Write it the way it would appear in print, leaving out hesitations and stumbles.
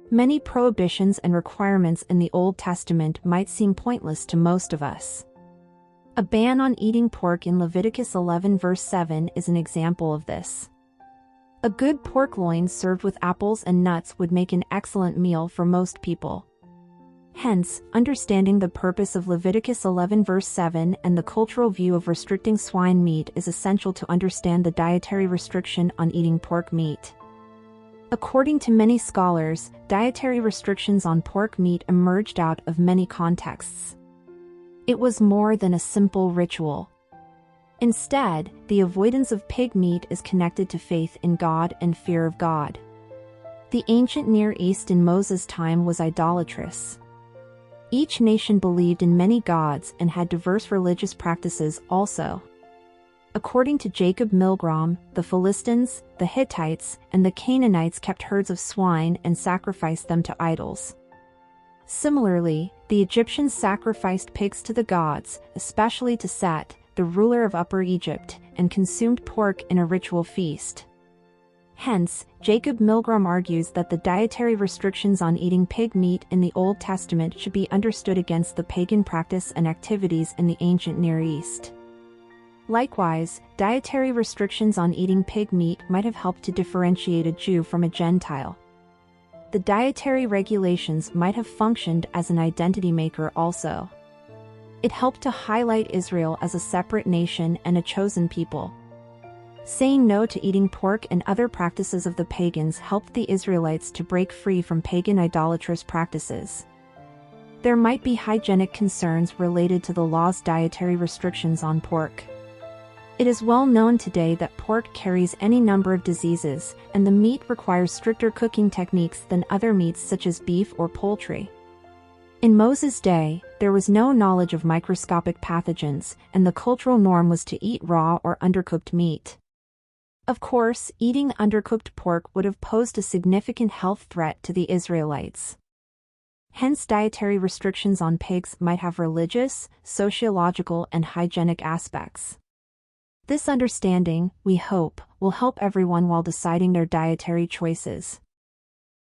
Many prohibitions and requirements in the Old Testament might seem pointless to most of us. A ban on eating pork in Leviticus 11 verse 7 is an example of this. A good pork loin served with apples and nuts would make an excellent meal for most people. Hence, understanding the purpose of Leviticus 11 verse 7 and the cultural view of restricting swine meat is essential to understand the dietary restriction on eating pork meat. According to many scholars, dietary restrictions on pork meat emerged out of many contexts. It was more than a simple ritual. Instead, the avoidance of pig meat is connected to faith in God and fear of God. The ancient Near East in Moses' time was idolatrous. Each nation believed in many gods and had diverse religious practices also. According to Jacob Milgrom, the Philistines, the Hittites, and the Canaanites kept herds of swine and sacrificed them to idols. Similarly, the Egyptians sacrificed pigs to the gods, especially to Set, the ruler of Upper Egypt, and consumed pork in a ritual feast. Hence, Jacob Milgrom argues that the dietary restrictions on eating pig meat in the Old Testament should be understood against the pagan practice and activities in the ancient Near East. Likewise, dietary restrictions on eating pig meat might have helped to differentiate a Jew from a Gentile. The dietary regulations might have functioned as an identity maker also. It helped to highlight Israel as a separate nation and a chosen people. Saying no to eating pork and other practices of the pagans helped the Israelites to break free from pagan idolatrous practices. There might be hygienic concerns related to the law's dietary restrictions on pork. It is well known today that pork carries any number of diseases, and the meat requires stricter cooking techniques than other meats such as beef or poultry. In Moses' day, there was no knowledge of microscopic pathogens, and the cultural norm was to eat raw or undercooked meat. Of course, eating undercooked pork would have posed a significant health threat to the Israelites. Hence, dietary restrictions on pigs might have religious, sociological, and hygienic aspects. This understanding, we hope, will help everyone while deciding their dietary choices.